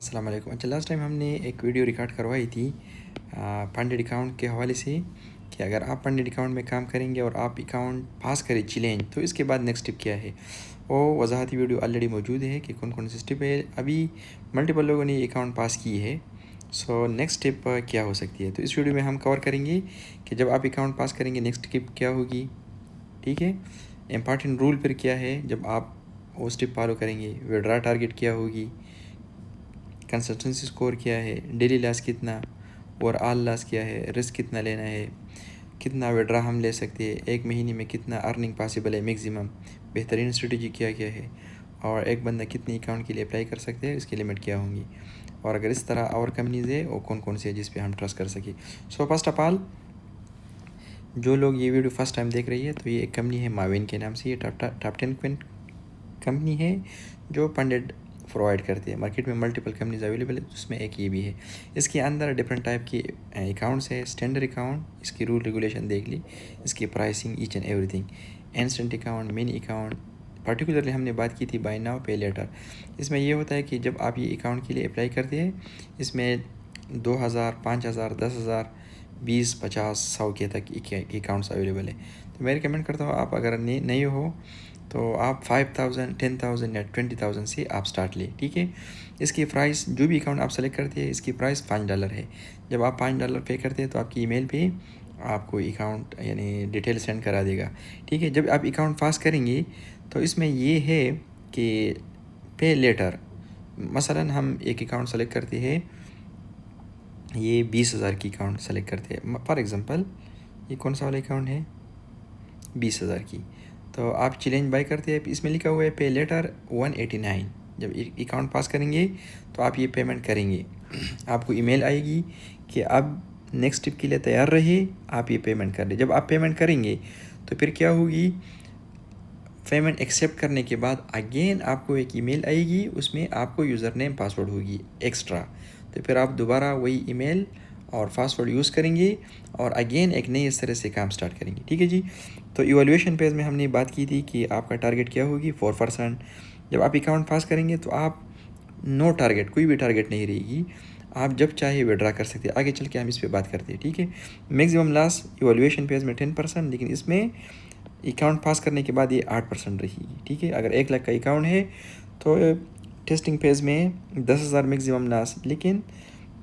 अस्सलाम वालेकुम। अच्छा, लास्ट टाइम हमने एक वीडियो रिकॉर्ड करवाई थी फंडेड अकाउंट के हवाले से कि अगर आप फंडेड अकाउंट में काम करेंगे और आप अकाउंट पास करें चैलेंज तो इसके बाद नेक्स्ट स्टेप क्या है। वो वजाहती वीडियो ऑलरेडी मौजूद है कि कौन कौन से स्टेप है। अभी मल्टीपल लोगों ने अकाउंट पास की है। सो नेक्स्ट स्टेप क्या हो सकती है, तो इस वीडियो में हम कवर करेंगे कि जब आप अकाउंट पास करेंगे नेक्स्ट स्टेप क्या होगी। ठीक है, इम्पॉर्टेंट रूल फिर क्या है जब आप वो स्टेप फॉलो करेंगे। विड्रा टारगेट क्या होगी, कंसिस्टेंसी स्कोर क्या है, डेली लॉस कितना और ऑल लॉस क्या है, रिस्क कितना लेना है, कितना विड्रा हम ले सकते हैं, एक महीने में कितना अर्निंग पॉसिबल है मैक्सिमम, बेहतरीन स्ट्रेटजी क्या क्या है, और एक बंदा कितनी अकाउंट के लिए अप्लाई कर सकते हैं, इसकी लिमिट क्या होंगी, और अगर इस तरह और कंपनीज़ है वो कौन कौन सी है जिस पे हम ट्रस्ट कर सकें। सो फर्स्ट ऑफ ऑल, जो लोग ये वीडियो फर्स्ट टाइम देख रही है तो ये एक कंपनी है माविन के नाम से। ये टॉप 10 कंपनी है जो फंडेड प्रोवाइड करती है। मार्केट में मल्टीपल कंपनीज अवेलेबल है, उसमें एक ये भी है। इसके अंदर डिफरेंट टाइप की अकाउंट्स है। स्टैंडर्ड अकाउंट, इसकी रूल रेगुलेशन देख ली, इसकी pricing, each and everything. Instant account, mini account, particularly हमने बात की थी बाय नाउ पे लेटर। इसमें ये होता है कि जब आप ये अकाउंट के लिए अप्लाई करते हैं, इसमें 2000, 5000, 10,000, 20, 50, 100 के तक अकाउंट्स अवेलेबल है। तो मैं रिकमेंड करता हूँ आप अगर नहीं हो तो आप 5000, 10,000 या 20,000 से आप स्टार्ट लें। ठीक है, इसकी प्राइस, जो भी अकाउंट आप सेलेक्ट करते हैं इसकी प्राइस $5 है। जब आप $5 पे करते हैं तो आपकी ईमेल पे आपको अकाउंट यानी डिटेल सेंड करा देगा। ठीक है, जब आप अकाउंट पास करेंगे तो इसमें ये है कि पे लेटर, मसलन हम एक अकाउंट सेलेक्ट करते हैं, ये 20,000 की अकाउंट सेलेक्ट करते हैं फॉर एग्ज़ाम्पल। ये कौन सा वाला अकाउंट है, 20,000 की। तो आप चैलेंज बाय करते हैं, इसमें लिखा हुआ है पे लेटर 189। जब अकाउंट पास करेंगे तो आप ये पेमेंट करेंगे, आपको ईमेल आएगी कि अब नेक्स्ट स्टेप के लिए तैयार रहिए, आप ये पेमेंट कर लें। जब आप पेमेंट करेंगे तो फिर क्या होगी, पेमेंट एक्सेप्ट करने के बाद अगेन आपको एक ईमेल आएगी, उसमें आपको यूज़र नेम पासवर्ड होगी एक्स्ट्रा। तो फिर आप दोबारा वही ईमेल और पासवर्ड यूज़ करेंगे और अगेन एक नए इस तरह से काम स्टार्ट करेंगे। ठीक है जी। तो इवैल्यूएशन पेज में हमने बात की थी कि आपका टारगेट क्या होगी, 4%। जब आप अकाउंट पास करेंगे तो आप नो टारगेट, कोई भी टारगेट नहीं रहेगी, आप जब चाहे विड्रा कर सकते हैं। आगे चल के हम इस पर बात करते हैं। ठीक है, मैक्सिमम लॉस इवैल्यूएशन पेज में 10%, लेकिन इसमें अकाउंट पास करने के बाद ये 8% रहेगी। ठीक है, अगर 1 लाख का अकाउंट है तो टेस्टिंग फेज़ में 10,000 मैक्सिमम लॉस, लेकिन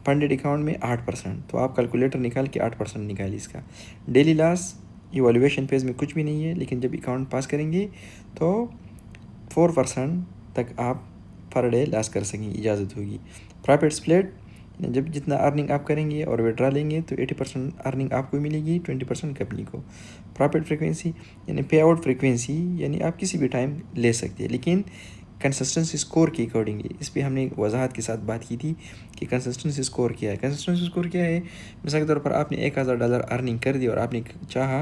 फंडेड अकाउंट में 8%। तो आप कैलकुलेटर निकाल के 8% निकालिए इसका। डेली लॉस इवैल्यूएशन फेज़ में कुछ भी नहीं है, लेकिन जब अकाउंट पास करेंगे तो 4% तक आप पर डे लॉस कर सकेंगे, इजाज़त होगी। प्रॉफिट स्प्लिट, जब जितना अर्निंग आप करेंगे और विड्रा लेंगे तो 80% अर्निंग आपको मिलेगी, 20% कंपनी को। प्रॉफिट फ्रीक्वेंसी यानी पे आउट फ्रीक्वेंसी, यानी आप किसी भी टाइम ले सकते हैं, लेकिन कंसिस्टेंसी स्कोर के अकॉर्डिंगली। इस पर हमने वजाहत के साथ बात की थी कि कंसिस्टेंसी स्कोर क्या है। कंसिस्टेंसी स्कोर क्या है, मिसाल के तौर पर आपने $1,000 अर्निंग कर दी और आपने चाहा,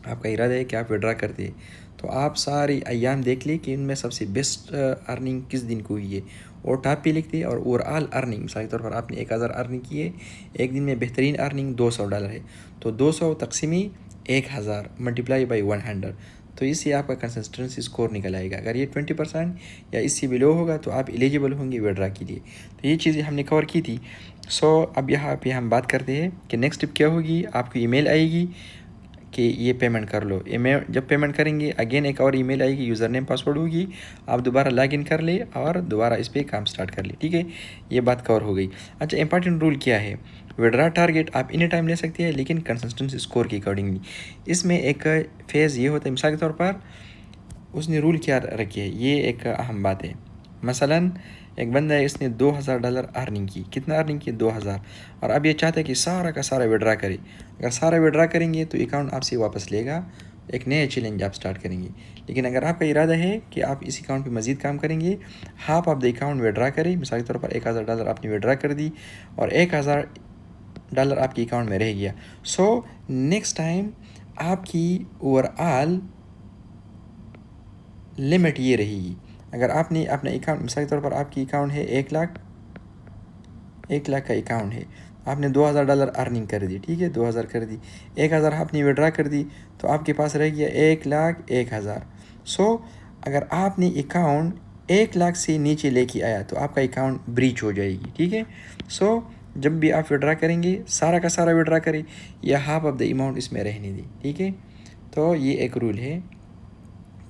आपका इरादा है कि आप विड्रा कर दे, तो आप सारे अयाम देख ले कि इनमें सबसे बेस्ट अर्निंग किस दिन को हुई है और टॉप पे लिखते हैं। और ओवरऑल अर्निंग, मिसाल के तौर पर आपने 1,000 अर्निंग की है, एक दिन में बेहतरीन अर्निंग $200 है, तो 200 तकसीमी 1,000 मल्टीप्लाई बाई 100, तो इससे आपका कंसिस्टेंसी स्कोर निकल आएगा। अगर ये 20% या इससे बिलो होगा तो आप एलिजिबल होंगे विड्रा के लिए। तो ये चीज़ें हमने कवर की थी। सो अब यहाँ पे हम बात करते हैं कि नेक्स्ट स्टेप क्या होगी। आपको ईमेल आएगी कि ये पेमेंट कर लो। ईमेल जब पेमेंट करेंगे अगेन एक और ईमेल आएगी, यूज़र नेम पासवर्ड होगी, आप दोबारा लॉगिन कर ले और दोबारा इस पर काम स्टार्ट कर ले। ठीक है, ये बात कवर हो गई। अच्छा, इंपॉर्टेंट रूल क्या है, विड्रा टारगेट आप एनी टाइम ले सकते हैं, लेकिन कंसिस्टेंसी स्कोर के अकॉर्डिंगली। इसमें एक फेज़ ये होता है, मिसाल के तौर पर उसने रूल क्या रखी है, ये एक अहम बात है। मसलन एक बंदा है, इसने $2,000 अर्निंग की। कितना अर्निंग की, 2,000, और अब ये चाहता है कि सारा का सारा विड्रा करे। अगर सारा विड्रा करेंगे तो अकाउंट आपसे वापस लेगा, एक नया चैलेंज आप स्टार्ट करेंगे। लेकिन अगर आपका इरादा है कि आप इस अकाउंट पे मज़ीद काम करेंगे, half of the account withdraw करें, मिसाल के तौर पर $1,000 आपने विड्रा कर दी और $1,000 आपके अकाउंट में रह गया। सो नेक्स्ट टाइम आपकी ओवरऑल लिमिट ये रहेगी। अगर आपने अपना अकाउंट, मिसाल के तौर पर आपकी अकाउंट है 1 लाख का अकाउंट है, आपने $2,000 अर्निंग कर दी। ठीक है, 2,000 कर दी, 1,000 आपने विड्रा कर दी, तो आपके पास रह गया 1,01,000। सो अगर आपने अकाउंट 1 लाख से नीचे लेके आया तो आपका अकाउंट ब्रीच हो जाएगी, ठीक है। सो जब भी आप विड्रा करेंगे सारा का सारा विड्रा करें या हाफ ऑफ द अमाउंट इसमें रहने दें, ठीक है। तो ये एक रूल है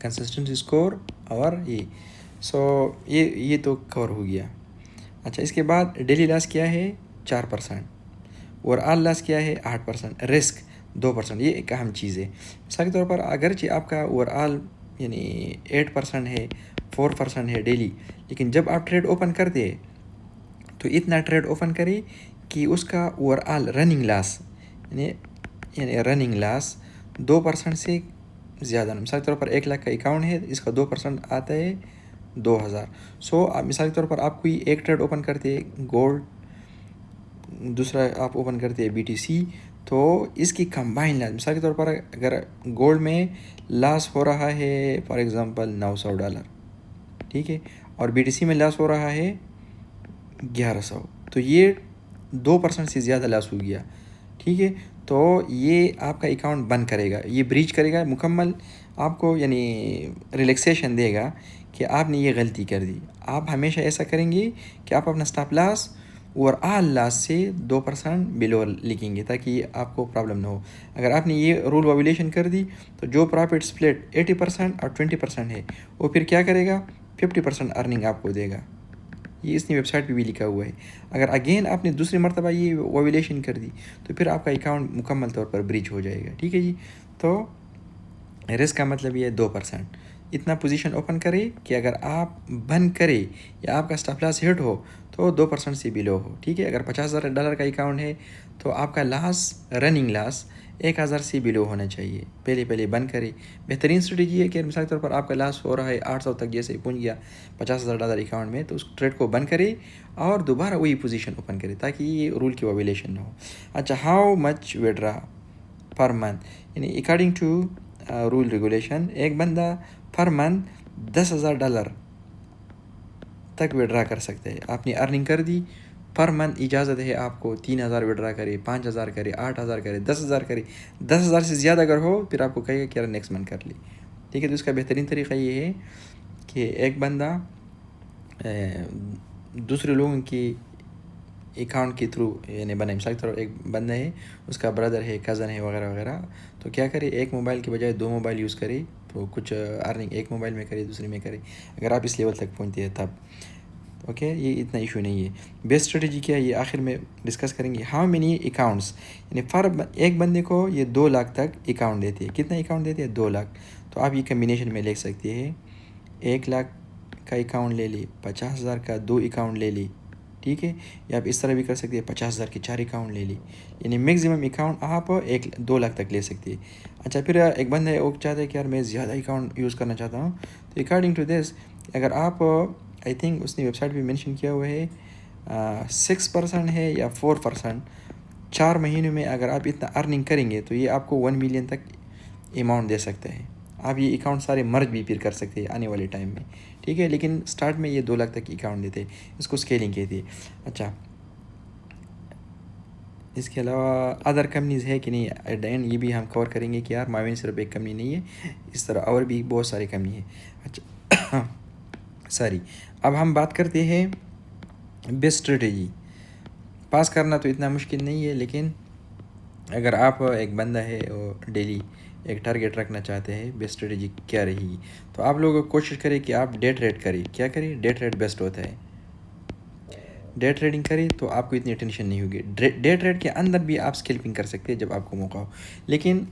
कंसिस्टेंसी स्कोर और ये। सो ये तो कवर हो गया। अच्छा, इसके बाद डेली लॉस क्या है 4% और ऑल लॉस क्या है 8%, रिस्क 2%। ये एक अहम चीज़ है। मिसाल के तौर पर अगरचे आपका ओवरऑल यानी 8% है, 4% है डेली, लेकिन जब आप ट्रेड ओपन करते हैं तो इतना ट्रेड ओपन करें कि उसका ओवरऑल रनिंग लॉस यानी रनिंग लॉस 2% से ज़्यादा ना। मिसाल के तौर पर 1 लाख का अकाउंट है, इसका 2% आता है 2000। सो आप मिसाल के तौर पर आप कोई एक ट्रेड ओपन करते हैं गोल्ड, दूसरा आप ओपन करते हैं BTC, तो इसकी कंबाइन लॉस मिसाल के तौर पर अगर गोल्ड में लॉस हो रहा है फॉर एग्ज़ाम्पल $900, ठीक है, और BTC में लॉस हो रहा है 1100, तो ये 2% से ज़्यादा लॉस हो गया, ठीक है। तो ये आपका अकाउंट बंद करेगा, ये ब्रीच करेगा, मुकम्मल आपको यानी रिलैक्सेशन देगा कि आपने ये गलती कर दी। आप हमेशा ऐसा करेंगे कि आप अपना स्टॉप लॉस और ऑल लॉस से 2% बिलो लिखेंगे ताकि आपको प्रॉब्लम ना हो। अगर आपने ये रूल वायलेशन कर दी तो जो प्रॉफिट स्प्लिट 80% और 20% है वो फिर क्या करेगा 50% अर्निंग आपको देगा। ये इसने वेबसाइट पे भी लिखा हुआ है। अगर अगेन आपने दूसरी मरतबा ये वायलेशन कर दी तो फिर आपका अकाउंट मुकम्मल तौर पर ब्रीच हो जाएगा, ठीक है जी। तो रिस्क का मतलब ये 2%। इतना पोजीशन ओपन करें कि अगर आप बंद करें या आपका स्टॉप लॉस हिट हो तो 2% से बिलो हो, ठीक है। अगर $50,000 का अकाउंट है तो आपका लॉस रनिंग लॉस 1000 से बिलो होना चाहिए। पहले बंद करें। बेहतरीन स्ट्रेटजी है कि मिसाल के तौर पर आपका लॉस हो रहा है 800 तक जैसे पहुंच गया $50,000 अकाउंट में, तो उस ट्रेड को बंद करें और दोबारा वही पोजीशन ओपन करें ताकि ये रूल की वायलेशन ना हो। अच्छा, how much withdraw per month, यानी अकॉर्डिंग टू रूल रेगुलेशन एक बंदा पर मंथ $10,000 तक विड्रा कर सकते हैं। आपने अर्निंग कर दी, पर मंथ इजाज़त है आपको 3000 विड्रा करे, 5000 करे, 8000 करे, 10,000 करे। 10,000 से ज़्यादा अगर हो फिर आपको कहेगा कि यार नेक्स्ट मंथ कर ली, ठीक है। तो इसका बेहतरीन तरीका ये है कि एक बंदा दूसरे लोगों की अकाउंट के थ्रू यानी बनाए। मिसाल की तरह एक बंदा है, उसका ब्रदर है, कज़न है वगैरह वगैरह, तो क्या करे एक मोबाइल के बजाय 2 मोबाइल यूज़ करे, तो कुछ अर्निंग एक मोबाइल में करे दूसरे में करे, अगर आप इस लेवल तक पहुंचते हैं तब। ओके, ये इतना इशू नहीं है। बेस्ट स्ट्रेटजी क्या है ये आखिर में डिस्कस करेंगे। हाउ मेनी अकाउंट्स, यानी एक बंदे को ये 2 लाख तक अकाउंट देती है। कितना अकाउंट देती है 2 लाख, तो आप ये कम्बिनेशन में ले सकते हैं। 1 लाख का अकाउंट ले ली, 50,000 का 2 अकाउंट ले ली, ठीक है। या आप इस तरह भी कर सकते हैं 50,000 के 4 अकाउंट ले ली, यानी मैक्सिमम अकाउंट आप 2 लाख तक ले सकते हैं। अच्छा, फिर एक बंदा है वो चाहता है कि यार मैं ज़्यादा अकाउंट यूज़ करना चाहता हूँ, तो अकॉर्डिंग टू दिस अगर आप आई थिंक उसने वेबसाइट पे मेंशन किया हुआ है 6% है या 4%, 4 महीनों में अगर आप इतना अर्निंग करेंगे तो ये आपको 1 मिलियन तक अमाउंट दे सकते हैं। आप ये अकाउंट सारे मर्ज भी फिर कर सकते हैं आने वाले टाइम में, ठीक है। लेकिन स्टार्ट में ये 2 लाख तक अकाउंट देते, इसको स्केलिंग कहती है। अच्छा, इसके अलावा अदर कंपनीज़ है कि नहीं, एट द एंड ये भी हम कवर करेंगे कि यार माविन सिर्फ एक कंपनी नहीं है, इस तरह और भी बहुत सारी कंपनी है। अच्छा सॉरी, अब हम बात करते हैं बेस्ट स्ट्रेटजी। पास करना तो इतना मुश्किल नहीं है, लेकिन अगर आप एक बंदा है और डेली एक टारगेट रखना चाहते हैं बेस्ट स्ट्रेटजी क्या रहेगी, तो आप लोग कोशिश करें कि आप डे ट्रेड करें। क्या करें, डे ट्रेड बेस्ट होता है। डे ट्रेडिंग करें तो आपको इतनी टेंशन नहीं होगी। डे ट्रेड के अंदर भी आप स्कैल्पिंग कर सकते हैं जब आपको मौका हो। लेकिन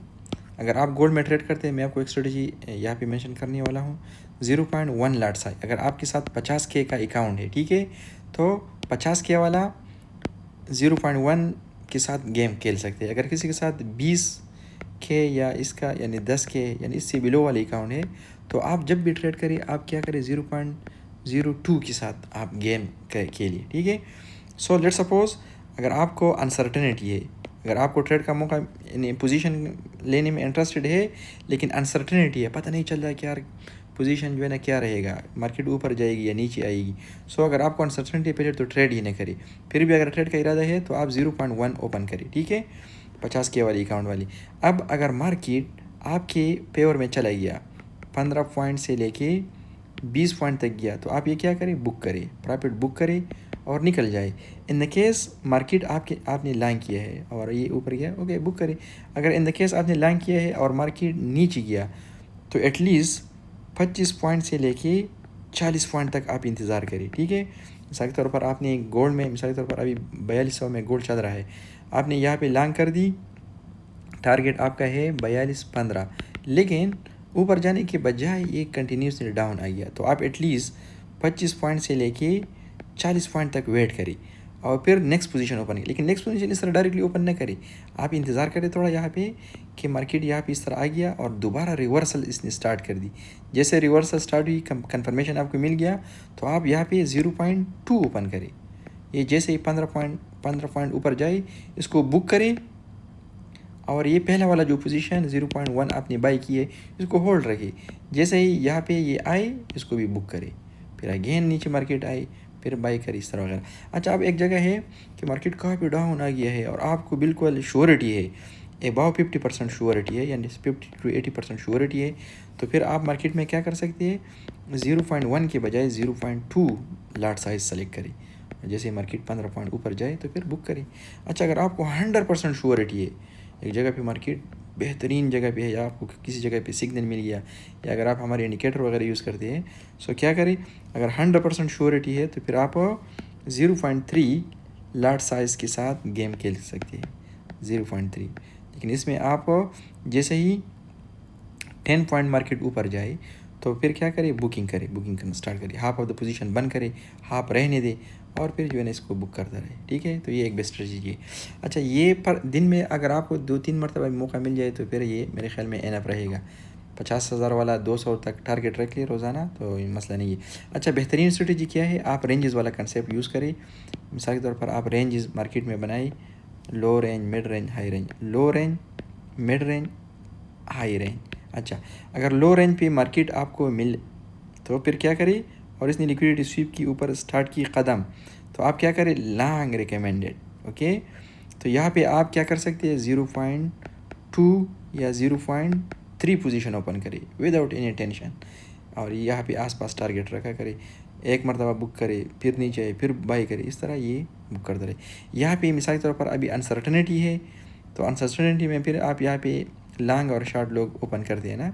अगर आप गोल्ड में ट्रेड करते हैं, मैं आपको एक स्ट्रेटजी यहाँ पे मेंशन करने वाला हूँ। 0.1 लॉट साइज, अगर आपके साथ 50K का अकाउंट है, ठीक है, तो 50K वाला 0.1 के साथ गेम खेल सकते हैं। अगर किसी के साथ 20K या इसका यानी 10K यानी इससे बिलो वाले अकाउंट है, तो आप जब भी ट्रेड करें आप क्या करें 0.02 के साथ आप गेम खेलिए, ठीक है। सो लेट्स सपोज अगर आपको अनसर्टेनिटी है, अगर आपको ट्रेड का मौका यानी पोजीशन लेने में इंटरेस्टेड है, लेकिन अनसर्टेनिटी है, पता नहीं चल रहा है कि यार पोजीशन जो है ना क्या रहेगा, मार्केट ऊपर जाएगी या नीचे आएगी। सो अगर आपको अनसर्टेनिटी पहले तो ट्रेड ही नहीं करें। फिर भी अगर ट्रेड का इरादा है तो आप 0.1 ओपन करें, ठीक है, 50K वाली अकाउंट वाली। अब अगर मार्केट आपके फेवर में चला गया 15 पॉइंट से लेके 20 पॉइंट तक गया तो आप ये क्या करें, बुक करें, प्रॉफिट बुक करें और निकल जाए। इन द केस मार्केट आपने लॉन्ग किया है और ये ऊपर गया, ओके बुक करें। अगर इन द केस आपने लॉन्ग किया है और मार्केट नीचे गया तो एटलीस्ट 25 पॉइंट से लेके 40 पॉइंट तक आप इंतज़ार करें, ठीक है। मिसाल के तौर पर आपने गोल्ड में, मिसाल के तौर पर अभी 4200 में गोल्ड चल रहा है, आपने यहाँ पे लॉन्ग कर दी, टारगेट आपका है 4215, लेकिन ऊपर जाने के बजाय ये कंटिन्यूसली डाउन आ गया तो आप एटलीस्ट 25 पॉइंट से लेके 40 पॉइंट तक वेट करें और फिर नेक्स्ट पोजीशन ओपन करें। लेकिन नेक्स्ट पोजीशन इस तरह डायरेक्टली ओपन न करें, आप इंतज़ार करें थोड़ा यहाँ पे कि मार्केट यहाँ पे इस तरह आ गया और दोबारा रिवर्सल इसने स्टार्ट कर दी। जैसे रिवर्सल स्टार्ट हुई, कंफर्मेशन आपको मिल गया तो आप यहाँ पे 0.2 ओपन करें। ये जैसे ही 15 पॉइंट ऊपर जाए इसको बुक करें और ये पहला वाला जो पोजीशन 0.1 आपने बाई की है इसको होल्ड रखिए। जैसे ही यहाँ पे ये आए इसको भी बुक करें, फिर अगेन नीचे मार्केट आए फिर बाई करें, इस तरह वगैरह। अच्छा, अब एक जगह है कि मार्केट काफ़ी डाउन आ गया है और आपको बिल्कुल श्योरिटी है, अबाव 50% श्योरिटी है, यानी 50 to 80% श्योरिटी है, तो फिर आप मार्केट में क्या कर सकते हैं, 0.1 के बजाय 0.2 लाट साइज सेलेक्ट करें। जैसे मार्केट 15 पॉइंट ऊपर जाए तो फिर बुक करें। अच्छा, अगर आपको 100% श्योरिटी है एक जगह पे मार्केट बेहतरीन जगह पे है या आपको किसी जगह पे सिग्नल मिल गया, या अगर आप हमारे इंडिकेटर वगैरह यूज़ करते हैं, सो क्या करें, अगर 100% श्योरिटी है तो फिर आप 0.3 लार्ज साइज़ के साथ गेम खेल सकते हैं, 0.3। लेकिन इसमें आप जैसे ही 10 पॉइंट मार्केट ऊपर जाए तो फिर क्या करें, बुकिंग करना स्टार्ट करें, हाफ ऑफ द पोजीशन बंद करें, हाफ रहने दें और फिर जो है ना इसको बुक करता रहे, ठीक है। तो ये एक बेस्ट स्ट्रेटजी है। अच्छा, ये पर दिन में अगर आपको 2-3 मरतबा मौका मिल जाए तो फिर ये मेरे ख्याल में एनफ रहेगा। 50,000 वाला 200 तक टारगेट रख लिए रोज़ाना, तो ये मसला नहीं है। अच्छा, बेहतरीन स्ट्रेटजी क्या है, आप रेंजेस वाला कंसेप्ट यूज़ करें। मिसाल के तौर पर आप रेंजेस मार्केट में बनाए, लो range, mid range, high range, लो range, mid range, high range. अच्छा, अगर लो रेंज पे मार्केट आपको मिल तो फिर क्या करें, और इसने लिक्विडिटी स्वीप की ऊपर स्टार्ट की कदम, तो आप क्या करें, लॉन्ग रिकमेंडेड, ओके। तो यहाँ पे आप क्या कर सकते हैं, 0.2 या 0.3 पोजीशन ओपन करें विदाउट एनी टेंशन, और यहाँ पे आसपास टारगेट रखा करें, एक मरतबा बुक करे, फिर नीचे आए, फिर बाई करे, इस तरह ये बुक करते रहे। यहाँ पे मिसाल के तौर पर अभी अनसर्टनिटी है, तो अनसर्टनिटी में फिर आप यहाँ पे लॉन्ग और शॉर्ट लोग ओपन करते हैं ना,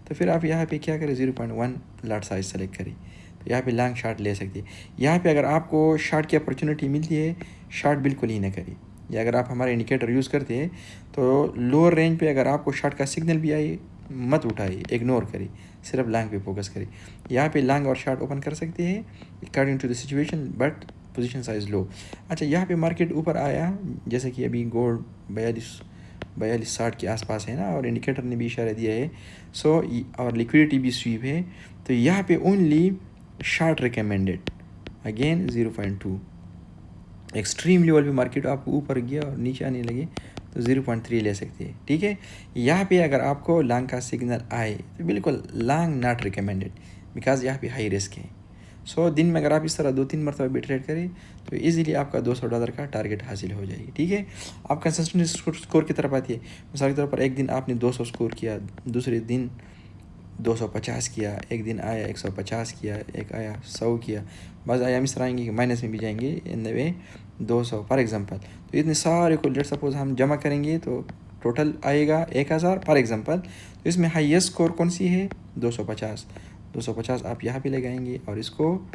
तो फिर आप यहाँ पे क्या करें, 0.1 लाट साइज सेलेक्ट करें, तो यहाँ पे लॉन्ग शॉर्ट ले सकते हैं। यहाँ पे अगर आपको शॉर्ट की अपॉर्चुनिटी मिलती है, शॉर्ट बिल्कुल ही ना करें। या अगर आप हमारे इंडिकेटर यूज़ करते हैं तो लोअर रेंज पे अगर आपको शॉर्ट का सिग्नल भी आए, मत उठाइए, इग्नोर करिए, सिर्फ लॉन्ग पे फोकस करिए। यहाँ पे लॉन्ग और शॉर्ट ओपन कर सकते हैं according to the situation, but position size लो। अच्छा, यहाँ पे मार्केट ऊपर आया, जैसे कि अभी गोल्ड 42-60 के आसपास है ना, और इंडिकेटर ने भी इशारा दिया है, सो और लिक्विडिटी भी स्वीप है, तो यहाँ पे only short recommended, again 0.2। Extreme level पे मार्केट आपको ऊपर गया और नीचे आने लगे तो 0.3 ले सकते हैं, ठीक है। यहाँ पे अगर आपको लॉन्ग का सिग्नल आए तो बिल्कुल लॉन्ग नॉट रिकमेंडेड, बिकॉज यहाँ पे हाई रिस्क है। सो दिन में अगर आप इस तरह 2-3 मरतबा भी ट्रेड करें तो इजीली आपका $200 का टारगेट हासिल हो जाएगी, ठीक है। आप कंसिस्टेंट स्कोर की तरफ आती है, मिसाल के तौर पर एक दिन आपने 200 स्कोर किया, दूसरे दिन 250 किया, एक दिन आया 150 किया, एक आया 100 किया, बस आया इस तरह आएंगे कि माइनस में भी जाएंगे in the way 200 for example. तो इतने सारे को लेट सपोज हम जमा करेंगे तो टोटल आएगा 1000 फॉर एग्जांपल। तो इसमें हाईएस्ट स्कोर कौन सी है, 250। 250 आप यहाँ पे लगाएंगे और इसको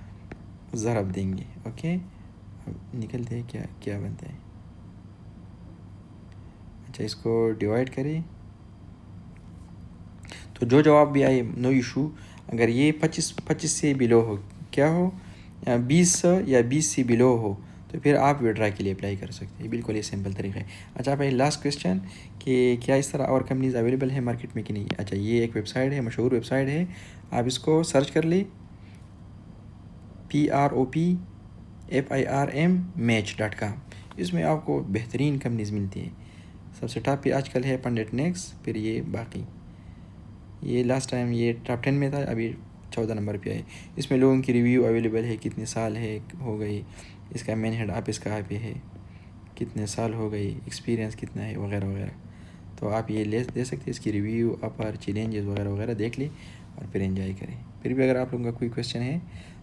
ज़रब देंगे, ओके। अब निकलते हैं क्या क्या बनता है। अच्छा, इसको डिवाइड करें तो जो जवाब भी आए नो इशू। अगर ये 25 से बिलो हो, क्या हो, 20 या 20 से बिलो हो, तो फिर आप विड्रा के लिए अप्लाई कर सकते हैं, बिल्कुल ये सिंपल तरीका है। अच्छा, भाई लास्ट क्वेश्चन कि क्या इस तरह और कंपनीज अवेलेबल है मार्केट में कि नहीं। अच्छा, ये एक वेबसाइट है, मशहूर वेबसाइट है, आप इसको सर्च कर ले, PROPFIRM-match.com। इसमें आपको बेहतरीन कंपनीज मिलती हैं। सबसे टॉप पे आजकल है पंडित नेक्स्ट, फिर ये बाकी, ये लास्ट टाइम ये टॉप 10 में था, अभी 14 नंबर पे आए। इसमें लोगों की रिव्यू अवेलेबल है, कितने साल है हो गई, इसका मेन हेड ऑफिस कहाँ पे है, कितने साल हो गई, एक्सपीरियंस कितना है, वगैरह वगैरह। तो आप ये ले सकते हैं, इसकी रिव्यू, अपर चैलेंजेस वगैरह वगैरह देख लें और फिर एंजॉय करें। फिर भी अगर आप लोगों का कोई क्वेश्चन है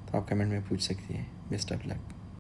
तो आप कमेंट में पूछ सकती हैं। Best of luck.